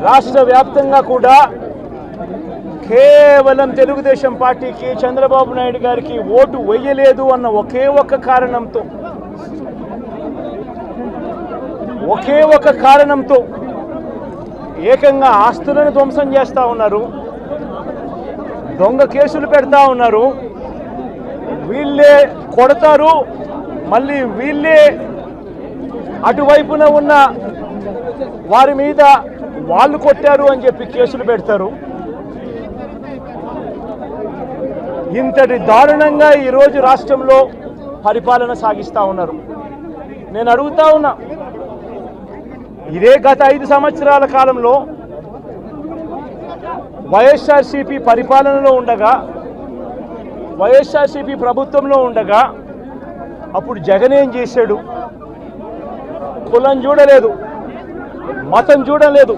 రాష్ట్ర వ్యాప్తంగా కూడా కేవలం తెలుగుదేశం పార్టీకి చంద్రబాబు నాయుడు గారికి ఓటు వేయలేదు అన్న ఒకే ఒక కారణంతో ఏకంగా ఆస్తులను ధ్వంసం చేస్తూ ఉన్నారు, దొంగ కేసులు పెడతా ఉన్నారు, వీళ్ళే కొడతారు, మళ్ళీ వీళ్ళే అటువైపున ఉన్న వారి మీద వాళ్ళు కొట్టారు అని చెప్పి కేసులు పెడతారు. ఇంతటి దారుణంగా ఈరోజు రాష్ట్రంలో పరిపాలన సాగిస్తూ ఉన్నారు. నేను అడుగుతా ఉన్నా, ఇదే గత 5 సంవత్సరాల కాలంలో వైఎస్ఆర్సీపీ పరిపాలనలో ఉండగా, వైఎస్ఆర్సీపీ ప్రభుత్వంలో ఉండగా అప్పుడు జగన్ ఏం చేశాడు? కులం చూడలేదు, మతం చూడలేదు,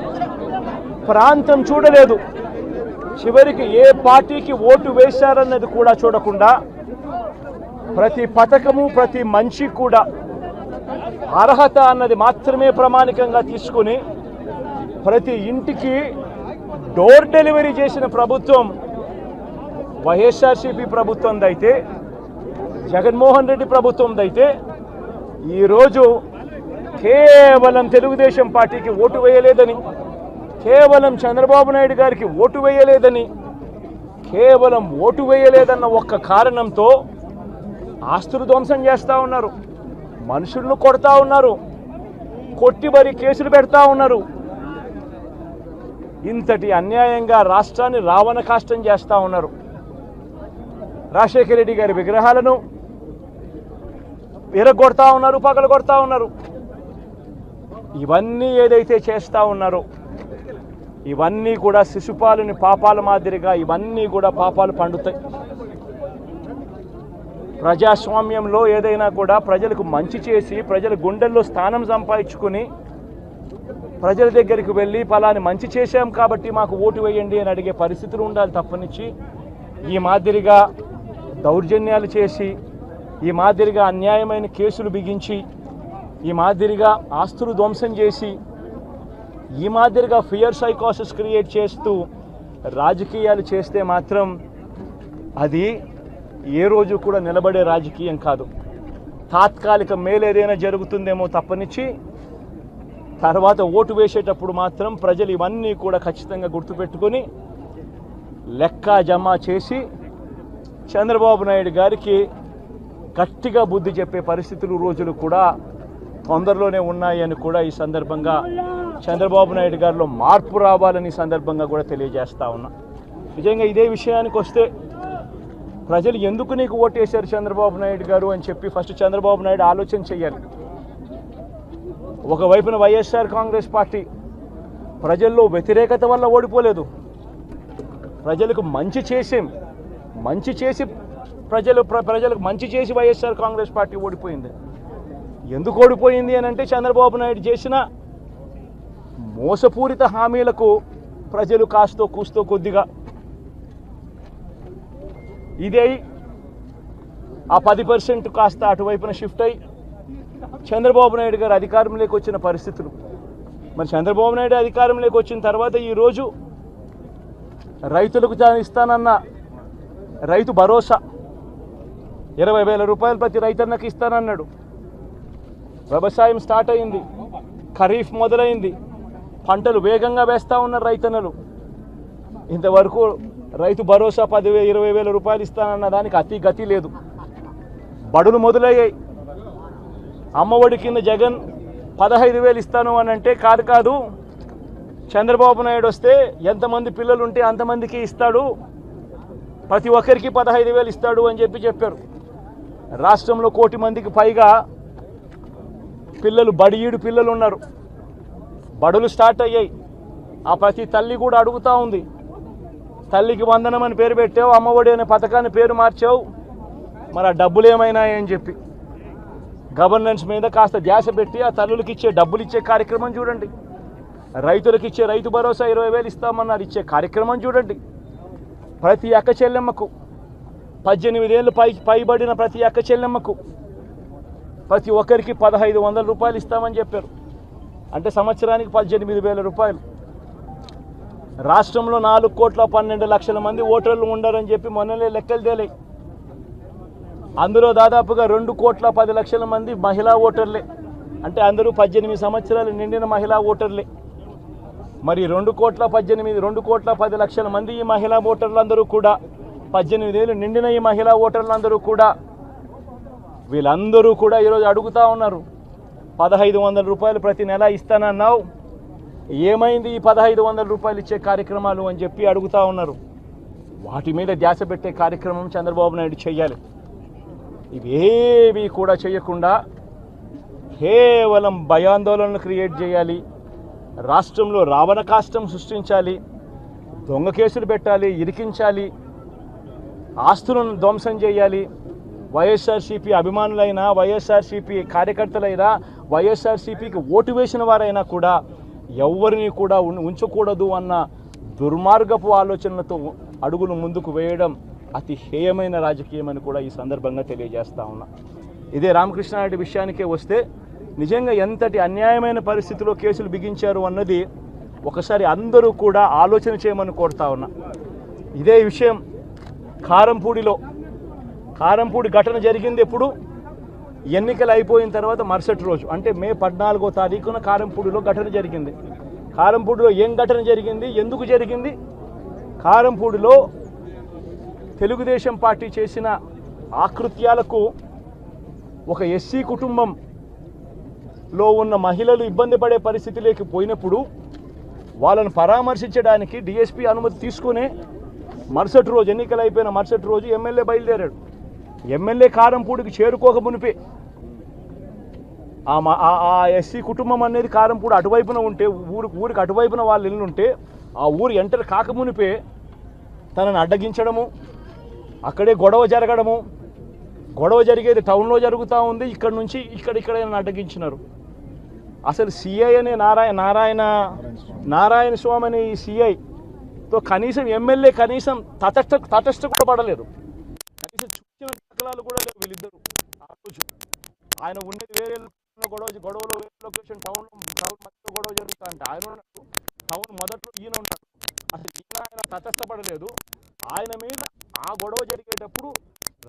ప్రాంతం చూడలేదు, చివరికి ఏ పార్టీకి ఓటు వేశారన్నది కూడా చూడకుండా ప్రతి పథకము ప్రతి మనిషి కూడా అర్హత అన్నది మాత్రమే ప్రామాణికంగా తీసుకుని ప్రతి ఇంటికి డోర్ డెలివరీ చేసిన ప్రభుత్వం వైఎస్ఆర్సీపీ ప్రభుత్వందైతే, జగన్మోహన్ రెడ్డి ప్రభుత్వందైతే ఈరోజు కేవలం తెలుగుదేశం పార్టీకి ఓటు వేయలేదని, కేవలం చంద్రబాబు నాయుడు గారికి ఓటు వేయలేదని, కేవలం ఓటు వేయలేదన్న ఒక్క కారణంతో ఆస్తులు ధ్వంసం చేస్తూ ఉన్నారు, మనుషులను కొడతా ఉన్నారు, కొట్టి మరి కేసులు పెడతా ఉన్నారు. ఇంతటి అన్యాయంగా రాష్ట్రాన్ని రావణ కాష్టం చేస్తూ ఉన్నారు. రాజశేఖర రెడ్డి గారి విగ్రహాలను విరగొడతా ఉన్నారు, పగలగొడతా ఉన్నారు. ఇవన్నీ ఏదైతే చేస్తూ ఉన్నారో ఇవన్నీ కూడా శిశుపాలుని పాపాల మాదిరిగా ఇవన్నీ కూడా పాపాలు పండుతాయి. ప్రజాస్వామ్యంలో ఏదైనా కూడా ప్రజలకు మంచి చేసి ప్రజల గుండెల్లో స్థానం సంపాదించుకుని ప్రజల దగ్గరికి వెళ్ళి ఫలాని మంచి చేశాం కాబట్టి మాకు ఓటు వేయండి అని అడిగే పరిస్థితులు ఉండాలి తప్పనిచ్చి ఈ మాదిరిగా దౌర్జన్యాలు చేసి, ఈ మాదిరిగా అన్యాయమైన కేసులు బిగించి, ఈ మాదిరిగా ఆస్తులు ధ్వంసం చేసి, ఈ మాదిరిగా ఫియర్ సైకోసిస్ క్రియేట్ చేస్తూ రాజకీయాలు చేస్తే మాత్రం అది ఏ రోజు కూడా నిలబడే రాజకీయం కాదు. తాత్కాలిక మేలేదైనా జరుగుతుందేమో తప్పనిచ్చి తర్వాత ఓటు వేసేటప్పుడు మాత్రం ప్రజలు ఇవన్నీ కూడా ఖచ్చితంగా గుర్తుపెట్టుకొని లెక్క జమ చేసి చంద్రబాబు నాయుడు గారికి గట్టిగా బుద్ధి చెప్పే పరిస్థితులు రోజులు కూడా తొందరలోనే ఉన్నాయని కూడా ఈ సందర్భంగా చంద్రబాబు నాయుడు గారిలో మార్పు రావాలని సందర్భంగా కూడా తెలియజేస్తా ఉన్నా. నిజంగా ఇదే విషయానికి వస్తే ప్రజలు ఎందుకు నీకు ఓటేశారు చంద్రబాబు నాయుడు గారు అని చెప్పి ఫస్ట్ చంద్రబాబు నాయుడు ఆలోచన చేయాలి. ఒకవైపున వైఎస్ఆర్ కాంగ్రెస్ పార్టీ ప్రజల్లో వ్యతిరేకత వల్ల ఓడిపోలేదు, ప్రజలకు మంచి చేసి ప్రజలకు మంచి చేసి వైఎస్ఆర్ కాంగ్రెస్ పార్టీ ఓడిపోయింది. ఎందుకు ఓడిపోయింది అని అంటే చంద్రబాబు నాయుడు చేసిన మోసపూరిత హామీలకు ప్రజలు కాస్తో కూస్తో కొద్దిగా ఇదే ఆ 10% కాస్త అటువైపున షిఫ్ట్ అయ్యి చంద్రబాబు నాయుడు గారు అధికారంలోకి వచ్చిన పరిస్థితులు. మరి చంద్రబాబు నాయుడు అధికారంలోకి వచ్చిన తర్వాత ఈరోజు రైతులకు ఇస్తానన్న రైతు భరోసా 20,000 రూపాయలు ప్రతి రైతన్నకి ఇస్తానన్నాడు. వ్యవసాయం స్టార్ట్ అయింది, ఖరీఫ్ మొదలైంది, పంటలు వేగంగా వేస్తూ ఉన్నారు రైతన్నలు. ఇంతవరకు రైతు భరోసా 10,000-20,000 రూపాయలు ఇస్తానన్న దానికి అతి గతి లేదు. బడులు మొదలయ్యాయి. అమ్మఒడి కింద జగన్ 15,000 ఇస్తాను అని అంటే కాదు, చంద్రబాబు నాయుడు వస్తే ఎంతమంది పిల్లలు ఉంటే అంతమందికి ఇస్తాడు, ప్రతి ఒక్కరికి 15,000 ఇస్తాడు అని చెప్పారు. రాష్ట్రంలో 1 కోటి మందికి పైగా పిల్లలు బడియీడు పిల్లలు ఉన్నారు. బడులు స్టార్ట్ అయ్యాయి. ఆ ప్రతి తల్లి కూడా అడుగుతూ ఉంది, తల్లికి వందనం అని పేరు పెట్టావు, అమ్మఒడి అనే పథకాన్ని పేరు మార్చావు, మరి ఆ డబ్బులు ఏమైనాయని చెప్పి గవర్నెన్స్ మీద కాస్త ధ్యాస పెట్టి ఆ తల్లులకు ఇచ్చే డబ్బులు ఇచ్చే కార్యక్రమం చూడండి. రైతులకు ఇచ్చే రైతు భరోసా 20,000 ఇస్తామన్నారు, ఇచ్చే కార్యక్రమం చూడండి. ప్రతి అక్క చెల్లెమ్మకు 18 ఏళ్ళు పైబడిన ప్రతి అక్క చెల్లెమ్మకు ప్రతి ఒక్కరికి 1,500 రూపాయలు ఇస్తామని చెప్పారు. అంటే సంవత్సరానికి 18,000 రూపాయలు. రాష్ట్రంలో 4,12,00,000 మంది ఓటర్లు ఉండరని చెప్పి మొన్ననే లెక్కలు తేలాయి. అందులో దాదాపుగా 2,10,00,000 మంది మహిళా ఓటర్లే, అంటే అందరూ 18 సంవత్సరాలు నిండిన మహిళా ఓటర్లే. మరి 2,10,00,000 మంది ఈ మహిళా ఓటర్లందరూ కూడా 18 ఏళ్ళు నిండిన ఈ మహిళా ఓటర్లందరూ కూడా వీళ్ళందరూ కూడా ఈరోజు అడుగుతూ ఉన్నారు, 1,500 రూపాయలు ప్రతి నెల ఇస్తానన్నావు, ఏమైంది ఈ 1,500 రూపాయలు ఇచ్చే కార్యక్రమాలు అని చెప్పి అడుగుతూ ఉన్నారు. వాటి మీద ధ్యాస పెట్టే కార్యక్రమం చంద్రబాబు నాయుడు చేయాలి. ఇవేవి కూడా చేయకుండా కేవలం భయాందోళనలు క్రియేట్ చేయాలి, రాష్ట్రంలో రావణ కాష్టం సృష్టించాలి, దొంగ కేసులు పెట్టాలి, ఇరికించాలి, ఆస్తులను ధ్వంసం చేయాలి. వైఎస్ఆర్సీపీ అభిమానులైనా, వైఎస్ఆర్సీపీ కార్యకర్తలైనా, వైఎస్ఆర్సీపీకి ఓటు వేసిన వారైనా కూడా ఎవరిని కూడా ఉంచకూడదు అన్న దుర్మార్గపు ఆలోచనలతో అడుగులు ముందుకు వేయడం అతి హేయమైన రాజకీయం అని కూడా ఈ సందర్భంగా తెలియజేస్తా ఉన్నా. ఇదే రామకృష్ణారెడ్డి విషయానికే వస్తే నిజంగా ఎంతటి అన్యాయమైన పరిస్థితిలో కేసులు బిగించారు అన్నది ఒకసారి అందరూ కూడా ఆలోచన చేయమని కోరుతా ఉన్నా. ఇదే విషయం కారంపూడి ఘటన జరిగింది ఎప్పుడు? ఎన్నికలు అయిపోయిన తర్వాత మరుసటి రోజు, అంటే మే 14వ తారీఖున కారంపూడిలో ఘటన జరిగింది. కారంపూడిలో ఏం ఘటన జరిగింది, ఎందుకు జరిగింది? కారంపూడిలో తెలుగుదేశం పార్టీ చేసిన ఆకృత్యాలకు ఒక ఎస్సీ కుటుంబంలో ఉన్న మహిళలు ఇబ్బంది పడే పరిస్థితిలోకి పోయినప్పుడు వాళ్ళను పరామర్శించడానికి డిఎస్పీ అనుమతి తీసుకునే మరుసటి రోజు, ఎన్నికలు అయిపోయిన మరుసటి రోజు ఎమ్మెల్యే బయలుదేరాడు. ఎమ్మెల్యే కారంపూడికి చేరుకోక మునిపే ఆ ఎస్సీ కుటుంబం అనేది కారంపూడి అటువైపున ఉంటే, ఊరికి అటువైపున వాళ్ళు ఇల్లుంటే ఆ ఊరు ఎంటర్ కాకమునిపే తనను అడ్డగించడము, అక్కడే గొడవ జరగడము, గొడవ జరిగేది టౌన్లో జరుగుతూ ఉంది, ఇక్కడ నుంచి ఇక్కడ అడ్డగించినారు. అసలు సిఐ అనే నారాయణ స్వామి అనే ఈ సిఐతో కనీసం ఎమ్మెల్యే కనీసం తటస్థ కూడా పడలేదు, కనీసం చూసిన దాఖలాలు కూడా లేవు వీళ్ళిద్దరు. ఆ రోజు ఆయన ఉండేది వేరే గొడవలో వేరే లొకేషన్, టౌన్ మధ్యలో గొడవ జరుగుతా అంటే ఆయన ఉన్నాడు, టౌన్ మొదట్లో ఈయన ఉన్నాడు. అసలు ఆయన తటస్థపడలేదు. ఆయన మీద ఆ గొడవ జరిగేటప్పుడు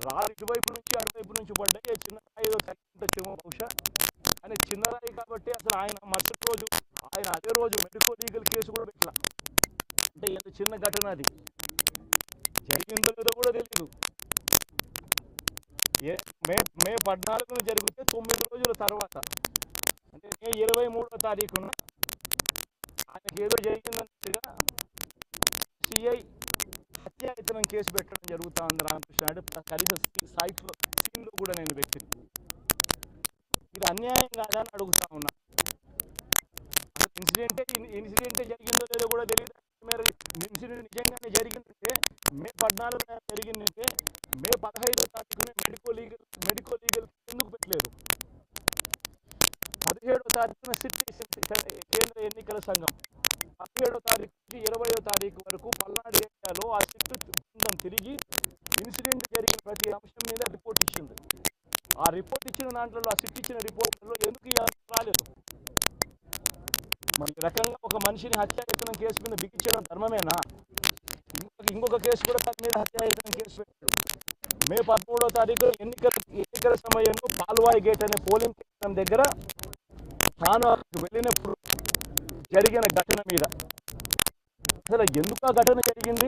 రాళ్ళు ఇటువైపు నుంచి అటువైపు నుంచి పడ్డాయి. చిన్న రాయి ఏదో కలిగించచ్చేమో బహుశా, అని చిన్న రాయి కాబట్టి అసలు ఆయన మరుసటి రోజు ఆయన అదే రోజు మెడికల్ లీగల్ కేసు కూడా పెట్టాల. అంటే ఎంత చిన్న ఘటన అది, జరిగిందో లేదో కూడా తెలియదు. మే 14న జరిగితే 9 రోజుల తర్వాత, అంటే మే 23వ తారీఖున ఆయనకి ఏదో జరిగిందన్నట్టుగా సిఐ హత్యాయతనం కేసు పెట్టడం జరుగుతూ ఉంది రామకృష్ణారెడ్డి. కనీసం సీన్లో కూడా నేను వ్యక్తిని ఇది అన్యాయం కాదా అని అడుగుతా ఉన్నా. అసలు ఇన్సిడెంటే జరిగిందో లేదో కూడా తెలియదు. ఇన్సిడెంట్ నిజంగానే జరిగిందంటే మే 14న జరిగిందంటే మే 15వ తారీఖున మెడికల్ లీగల్ ఎందుకు పెట్టలేదు? 17వ తారీఖున కేంద్ర ఎన్నికల సంఘం 17వ తారీఖు నుంచి 20వ తారీఖు వరకు పల్నాడు ఏరియాలో ఆ సిట్ బృందం తిరిగి ఇన్సిడెంట్ జరిగిన ప్రతి అంశం మీద రిపోర్ట్ ఇచ్చింది. ఆ రిపోర్ట్ ఇచ్చిన దాంట్లో, ఆ సిట్ ఇచ్చిన రిపోర్ట్లో ఎందుకు రాలేదు? మరి ఈ రకంగా ఒక మనిషిని హత్యాయత్నం కేసు మీద బిగించడం ధర్మమేనా? ఇంకొక కేసు కూడా తన మీద హత్యాయత్నం కేసు పెట్టాడు. మే 13వ తారీఖు ఎన్నికల సమయంలో పాల్వాయి గేట్ అనే పోలింగ్ కేంద్రం దగ్గర తాను వెళ్ళినప్పుడు జరిగిన ఘటన మీద అసలు ఎందుకు ఆ ఘటన జరిగింది?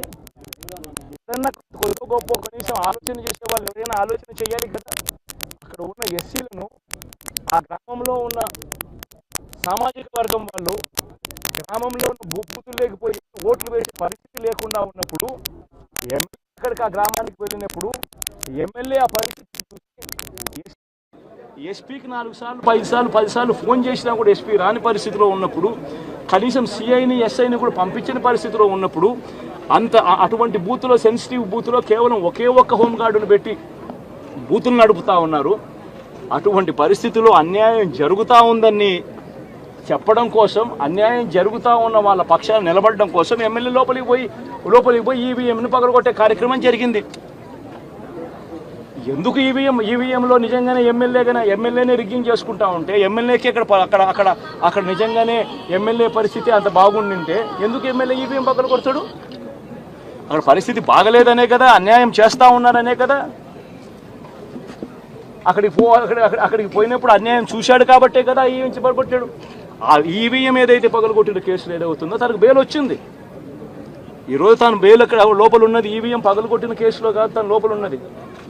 ఏదన్నా కొద్ది గొప్ప కనీసం ఆలోచన చేసే వాళ్ళు ఎవరైనా ఆలోచన చేయాలి కదా. అక్కడ ఉన్న ఎస్సీలను, ఆ గ్రామంలో ఉన్న సామాజిక వర్గం వాళ్ళు గ్రామంలో ఉన్న బూతులు లేకపోయి ఓట్లు వేసే పరిస్థితి లేకుండా ఉన్నప్పుడు అక్కడికి ఆ గ్రామానికి వెళ్ళినప్పుడు ఎమ్మెల్యే ఆ పరిస్థితి చూసి ఎస్పీకి 4 సార్లు 5 సార్లు 10 సార్లు ఫోన్ చేసినా కూడా ఎస్పీ రాని పరిస్థితిలో ఉన్నప్పుడు, కనీసం సిఐని ఎస్ఐని కూడా పంపించిన పరిస్థితిలో ఉన్నప్పుడు, అటువంటి బూత్లో, సెన్సిటివ్ బూత్లో కేవలం ఒకే ఒక్క హోంగార్డును పెట్టి బూతులు నడుపుతూ ఉన్నారు. అటువంటి పరిస్థితుల్లో అన్యాయం జరుగుతూ ఉందని చెప్పడం కోసం, అన్యాయం జరుగుతూ ఉన్న వాళ్ళ పక్షాన్ని నిలబడడం కోసం ఎమ్మెల్యే లోపలికి పోయి ఈవీఎంను పగలగొట్టే కార్యక్రమం జరిగింది. ఎందుకు ఈవీఎంలో నిజంగానే ఎమ్మెల్యేనే రిగ్గింగ్ చేసుకుంటా ఉంటే ఎమ్మెల్యేకి అక్కడ నిజంగానే ఎమ్మెల్యే పరిస్థితి అంత బాగుండింటే ఎందుకు ఎమ్మెల్యే ఈవీఎం పక్కన కొడతాడు? అక్కడ పరిస్థితి బాగలేదనే కదా, అన్యాయం చేస్తూ ఉన్నారనే కదా. అక్కడికి పోయినప్పుడు అన్యాయం చూశాడు కాబట్టే కదా ఈవీఎం పగలగొట్టాడు. ఆ ఈవీఎం ఏదైతే పగలగొట్టిన కేసులు ఏదవుతుందో తనకు బెయిల్ వచ్చింది. ఈరోజు తాను బెయిల్ అక్కడ లోపల ఉన్నది ఈవీఎం పగలగొట్టిన కేసులో కాదు, తను లోపల ఉన్నది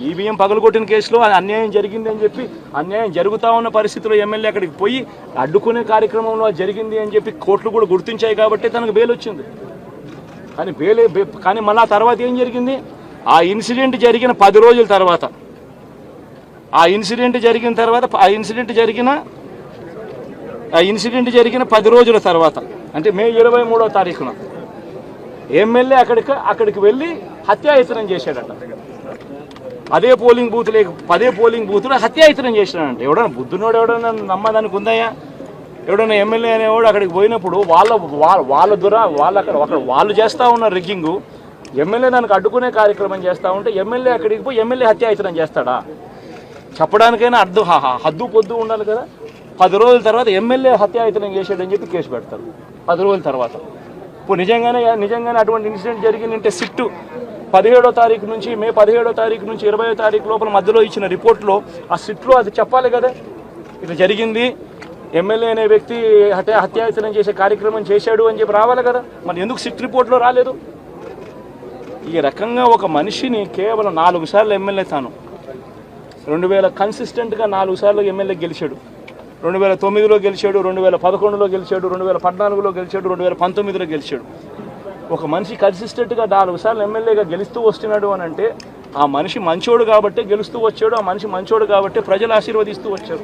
ఈవీఎం పగలగొట్టిన కేసులో అన్యాయం జరిగింది అని చెప్పి, అన్యాయం జరుగుతూ ఉన్న పరిస్థితిలో ఎమ్మెల్యే అక్కడికి పోయి అడ్డుకునే కార్యక్రమంలో జరిగింది అని చెప్పి కోర్టులు కూడా గుర్తించాయి కాబట్టి తనకు బెయిల్ వచ్చింది. కానీ మళ్ళీ ఆ తర్వాత ఏం జరిగింది? ఆ ఇన్సిడెంట్ జరిగిన 10 రోజుల తర్వాత, ఆ ఇన్సిడెంట్ జరిగిన 10 రోజుల తర్వాత అంటే మే 23వ తారీఖున ఎమ్మెల్యే అక్కడికి వెళ్ళి హత్యాయత్నం చేశాడట. అదే పోలింగ్ బూత్లో హత్యాయత్నం చేశాడంట. ఎవడన్నా బుద్ధునోడు ఎవడన్నా నమ్మదానికి ఉందయ్యా? ఎవడన్నా ఎమ్మెల్యే అనేవాడు అక్కడికి పోయినప్పుడు వాళ్ళు చేస్తూ ఉన్న రిగ్గింగు, ఎమ్మెల్యే దానికి అడ్డుకునే కార్యక్రమం చేస్తూ ఉంటే ఎమ్మెల్యే అక్కడికి పోయి ఎమ్మెల్యే హత్యాయత్నం చేస్తాడా? చెప్పడానికైనా హద్దు పొద్దు ఉండాలి కదా. 10 రోజుల తర్వాత ఎమ్మెల్యే హత్యాయత్నం చేశాడని చెప్పి కేసు పెడతారు 10 రోజుల తర్వాత. ఇప్పుడు నిజంగానే అటువంటి ఇన్సిడెంట్ జరిగిందంటే సిట్టు 17వ తారీఖు నుంచి మే 17వ తారీఖు నుంచి 20వ తారీఖు లోపల మధ్యలో ఇచ్చిన రిపోర్ట్లో ఆ సిట్లో అది చెప్పాలి కదా, ఇట్లా జరిగింది, ఎమ్మెల్యే అనే వ్యక్తి హత్యాయత్నం చేసే కార్యక్రమం చేశాడు అని చెప్పి రావాలి కదా. మరి ఎందుకు సిట్ రిపోర్ట్లో రాలేదు? ఈ రకంగా ఒక మనిషిని కేవలం 4 సార్లు ఎమ్మెల్యే తాను 2000 కన్సిస్టెంట్గా 4 సార్లు ఎమ్మెల్యే గెలిచాడు. 2009లో గెలిచాడు, 2011లో గెలిచాడు, 2014లో గెలిచాడు, 2019లో గెలిచాడు. ఒక మనిషి కన్సిస్టెంట్గా 4 సార్లు ఎమ్మెల్యేగా గెలుస్తూ వస్తున్నాడు అని అంటే ఆ మనిషి మంచోడు కాబట్టే గెలుస్తూ వచ్చాడు, ఆ మనిషి మంచోడు కాబట్టే ప్రజలు ఆశీర్వదిస్తూ వచ్చారు.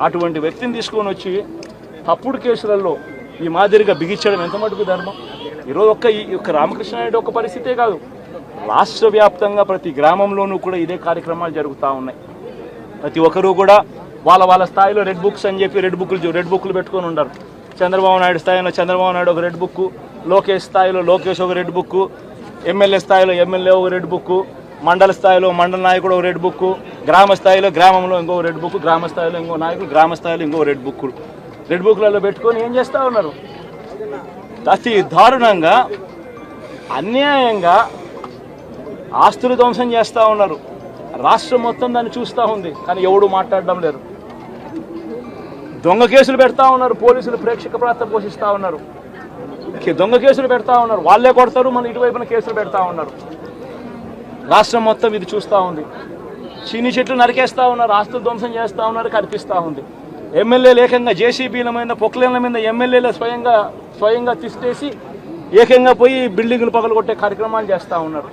అటువంటి వ్యక్తిని తీసుకొని వచ్చి తప్పుడు కేసులలో ఈ మాదిరిగా బిగించడం ఎంత మటుకు ధర్మం? ఈరోజు ఒక్క రామకృష్ణారెడ్డి ఒక్క పరిస్థితే కాదు, రాష్ట్ర వ్యాప్తంగా ప్రతి గ్రామంలోనూ కూడా ఇదే కార్యక్రమాలు జరుగుతూ ఉన్నాయి. ప్రతి ఒక్కరూ కూడా వాళ్ళ స్థాయిలో రెడ్ బుక్స్ అని చెప్పి రెడ్ బుక్లు పెట్టుకొని ఉన్నారు. చంద్రబాబు నాయుడు స్థాయిలో చంద్రబాబు నాయుడు ఒక రెడ్ బుక్, లోకేష్ స్థాయిలో లోకేష్ ఒక రెడ్ బుక్, ఎమ్మెల్యే స్థాయిలో ఎమ్మెల్యే ఒక రెడ్ బుక్, మండల స్థాయిలో మండల నాయకుడు ఒక రెడ్ బుక్, గ్రామ స్థాయిలో గ్రామంలో ఇంకో రెడ్ బుక్, గ్రామ స్థాయిలో ఇంకో నాయకుడు, గ్రామ స్థాయిలో ఇంకో రెడ్ బుక్లలో పెట్టుకొని ఏం చేస్తూ ఉన్నారు? అతి దారుణంగా అన్యాయంగా ఆస్తులు ధ్వంసం చేస్తూ ఉన్నారు. రాష్ట్రం మొత్తం దాన్ని చూస్తూ ఉంది, కానీ ఎవడు మాట్లాడడం లేదు. దొంగ కేసులు పెడతా ఉన్నారు, పోలీసులు ప్రేక్షక పాత్ర పోషిస్తూ ఉన్నారు. దొంగ కేసులు పెడతా ఉన్నారు, వాళ్ళే కొడతారు, మన ఇటువైపున కేసులు పెడతా ఉన్నారు. రాష్ట్రం మొత్తం ఇది చూస్తూ ఉంది. చీనీ చెట్లు నరికేస్తూ ఉన్నారు, ఆస్తులు ధ్వంసం చేస్తూ ఉన్నారు, కనిపిస్తూ ఉంది. ఎమ్మెల్యేలు ఏకంగా జేసీబీల మీద పొక్లేన్ల మీద ఎమ్మెల్యేలు స్వయంగా తిష్టేసి ఏకంగా పోయి బిల్డింగులు పగలగొట్టే కార్యక్రమాలు చేస్తూ ఉన్నారు.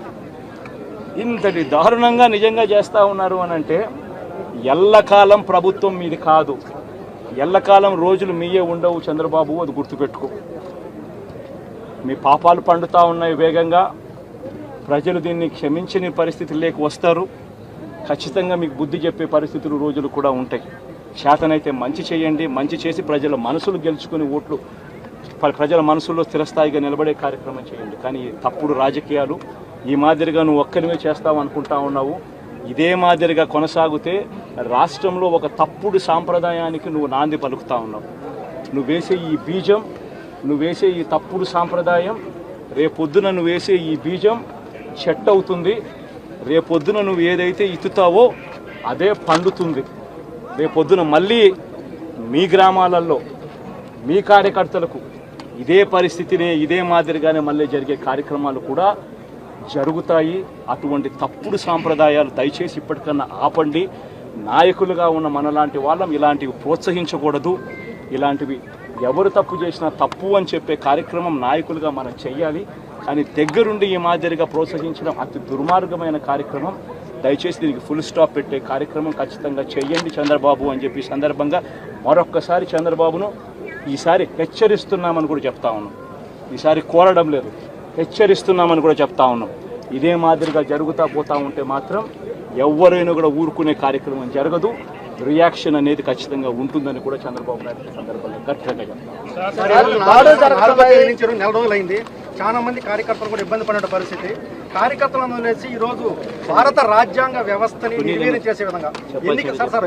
ఇంతటి దారుణంగా నిజంగా చేస్తూ ఉన్నారు అని అంటే ఎల్లకాలం ప్రభుత్వం మీది కాదు, ఎల్లకాలం రోజులు మీయే ఉండవు చంద్రబాబు, అది గుర్తుపెట్టుకో. మీ పాపాలు పండుతూ ఉన్నాయి వేగంగా. ప్రజలు దీన్ని క్షమించని పరిస్థితి లేక వస్తారు. ఖచ్చితంగా మీకు బుద్ధి చెప్పే పరిస్థితులు రోజులు కూడా ఉంటాయి. చేతనైతే మంచి చేయండి, మంచి చేసి ప్రజల మనసులు గెలుచుకుని ఓట్లు ప్రజల మనసుల్లో స్థిరస్థాయిగా నిలబడే కార్యక్రమం చేయండి. కానీ తప్పుడు రాజకీయాలు ఈ మాదిరిగా నువ్వు ఒక్కరిమే చేస్తావు అనుకుంటా ఉన్నావు. ఇదే మాదిరిగా కొనసాగితే రాష్ట్రంలో ఒక తప్పుడు సాంప్రదాయానికి నువ్వు నాంది పలుకుతా ఉన్నావు. నువ్వు వేసే ఈ బీజం, నువ్వు వేసే ఈ తప్పుడు సాంప్రదాయం, రేపొద్దున నువ్వు వేసే ఈ బీజం చెట్టు అవుతుంది. రేపొద్దున నువ్వు ఏదైతే ఇత్తుతావో అదే పండుతుంది. రేపొద్దున మళ్ళీ మీ గ్రామాలలో మీ కార్యకర్తలకు ఇదే పరిస్థితినే ఇదే మాదిరిగానే మళ్ళీ జరిగే కార్యక్రమాలు కూడా జరుగుతాయి. అటువంటి తప్పుడు సాంప్రదాయాలు దయచేసి ఇప్పటికన్నా ఆపండి. నాయకులుగా ఉన్న మనలాంటి వాళ్ళం ఇలాంటివి ప్రోత్సహించకూడదు. ఇలాంటివి ఎవరు తప్పు చేసినా తప్పు అని చెప్పే కార్యక్రమం నాయకులుగా మనం చెయ్యాలి. కానీ దగ్గరుండి ఈ మాదిరిగా ప్రోత్సహించడం అతి దుర్మార్గమైన కార్యక్రమం. దయచేసి దీనికి ఫుల్ స్టాప్ పెట్టే కార్యక్రమం ఖచ్చితంగా చెయ్యండి చంద్రబాబు అని చెప్పి సందర్భంగా మరొక్కసారి చంద్రబాబును ఈసారి హెచ్చరిస్తున్నామని కూడా చెప్తా ఉన్నాం. ఈసారి కోరడం లేదు, హెచ్చరిస్తున్నామని కూడా చెప్తా ఉన్నాం. ఇదే మాదిరిగా జరుగుతూ పోతూ ఉంటే మాత్రం ఎవరైనా కూడా ఊరుకునే కార్యక్రమం జరగదు. రియాక్షన్ అనేది ఖచ్చితంగా ఉంటుందని కూడా చంద్రబాబు నాయుడు సందర్భంగా గట్టిగా చెప్తాం. చాలా మంది కార్యకర్తలు కూడా ఇబ్బంది పడిన పరిస్థితి. కార్యకర్తలను వదిలేసి ఈరోజు భారత రాజ్యాంగ వ్యవస్థని నిర్వీర్యం చేసే విధంగా ఎన్నిక సార్